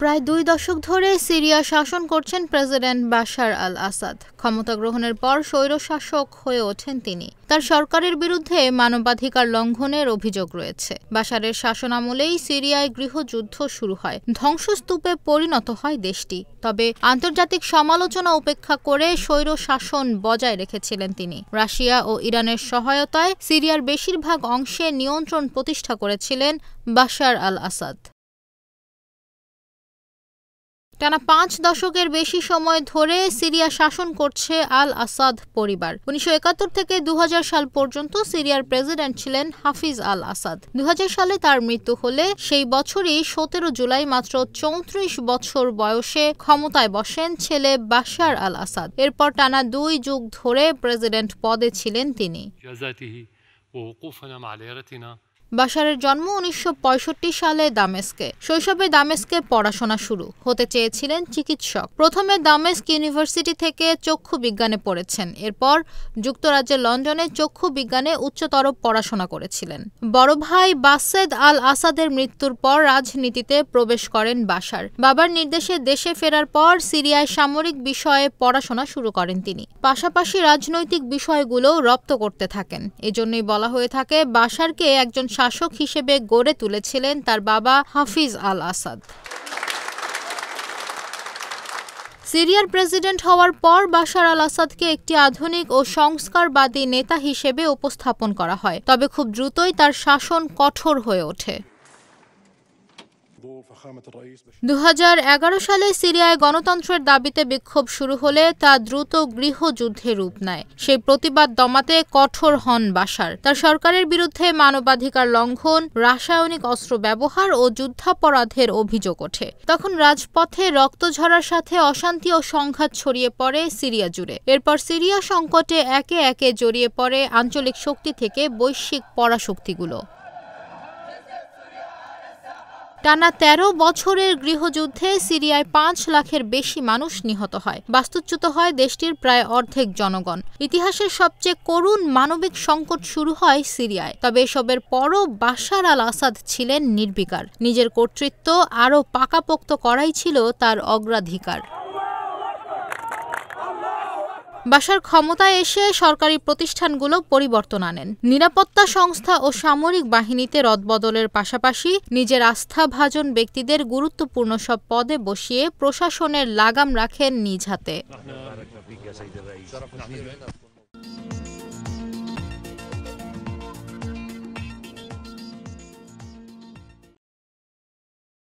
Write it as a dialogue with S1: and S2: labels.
S1: প্রায় ২ দশক ধরে সিরিয়া শাসন করছেন প্রেসিডেন্ট বাশার আল আসাদ। ক্ষমতা গ্রহণের পর স্বৈরশাসক হয়ে ওঠেন তিনি। তার সরকারের বিরুদ্ধে মানবাধিকার লঙ্ঘনের অভিযোগ রয়েছে। বাশারের শাসনামলেই সিরিয়ায় গৃহযুদ্ধ শুরু হয়, ধ্বংসস্তূপে পরিণত হয় দেশটি। তবে আন্তর্জাতিক সমালোচনা উপেক্ষা করে স্বৈরশাসন বজায় রেখেছিলেন তিনি। রাশিয়া ও ইরানের সহায়তায় সিরিয়ার বেশিরভাগ অংশে নিয়ন্ত্রণ প্রতিষ্ঠা করেছিলেন বাশার আল আসাদ। টানা ৫ দশকের বেশি সময় ধরে সিরিয়া শাসন করছে আল আসাদ পরিবার। ১৯৭১ থেকে ২০০০ সাল পর্যন্ত সিরিয়ার প্রেসিডেন্ট ছিলেন হাফিজ আল আসাদ। ২০০০ সালে তার মৃত্যু হলে সেই বছরই ১৭ জুলাই মাত্র ৩৪ বছর বয়সে ক্ষমতায় বসেন ছেলে বাশার আল আসাদ। এরপর টানা ২ যুগ ধরে প্রেসিডেন্ট পদে ছিলেন তিনি। বাশারের জন্ম ১৯৬৫ সালে দামেস্কে। শৈশবে দামেস্কে পড়াশোনা শুরু। হতে চেয়েছিলেন চিকিৎসক। প্রথমে দামেস্ক ইউনিভার্সিটি থেকে চক্ষু বিজ্ঞানে পড়েছেন। এরপর যুক্তরাজ্যের লন্ডনে চক্ষু বিজ্ঞানে উচ্চতর পড়াশোনা করেছিলেন। বড় ভাই বাসেদ আল আসাদের মৃত্যুর পর রাজনীতিতে প্রবেশ করেন বাশার। বাবার নির্দেশে দেশে ফেরার পর সিরিয়ায় সামরিক বিষয়ে পড়াশোনা শুরু করেন তিনি। পাশাপাশি রাজনৈতিক বিষয়গুলো রপ্ত করতে থাকেন। এজন্যই বলা হয়ে থাকে বাশারকে একজন শাসক হিসেবে গড়ে তুলেছিলেন তার বাবা হাফিজ আল আসাদ। সিরিয়ার প্রেসিডেন্ট হওয়ার পর বাশার আল আসাদকে একটি আধুনিক ও সংস্কারবাদী নেতা হিসেবে উপস্থাপন করা হয়। তবে খুব দ্রুতই তার শাসন কঠোর হয়ে ওঠে। ২০১১ সালে সিরিয়ায় গণতন্ত্রের দাবিতে বিক্ষোভ শুরু হলে তা দ্রুত গৃহযুদ্ধে রূপ নেয়। সেই প্রতিবাদ দমাতে কঠোর হন বাশার। তার সরকারের বিরুদ্ধে মানবাধিকার লঙ্ঘন, রাসায়নিক অস্ত্র ব্যবহার ও যুদ্ধাপরাধের অভিযোগ ওঠে। তখন রাজপথে রক্ত ঝরার সাথে অশান্তি ও সংঘাত ছড়িয়ে পড়ে সিরিয়া জুড়ে। এরপর সিরিয়া সংকটে একে একে জড়িয়ে পড়ে আঞ্চলিক শক্তি থেকে বৈশ্বিক পরাশক্তিগুলো। টানা ১৩ বছরের গৃহযুদ্ধে সিরিয়ায় ৫ লাখের বেশি মানুষ নিহত হয়। বাস্তুচ্যুত হয় দেশটির প্রায় অর্ধেক জনগণ। ইতিহাসের সবচেয়ে করুণ মানবিক সংকট শুরু হয় সিরিয়ায়। তবে এসবের পরও বাশার আল আসাদ ছিলেন নির্বিকার। নিজের কর্তৃত্ব আরও পাকাপোক্ত করাই ছিল তার অগ্রাধিকার। বাশার ক্ষমতায় এসে সরকারি প্রতিষ্ঠানগুলো পরিবর্তন আনেন। নিরাপত্তা সংস্থা ও সামরিক বাহিনীতে রদবদলের পাশাপাশি নিজের আস্থাভাজন ব্যক্তিদের গুরুত্বপূর্ণ সব পদে বসিয়ে প্রশাসনের লাগাম রাখেন নিজ হাতে।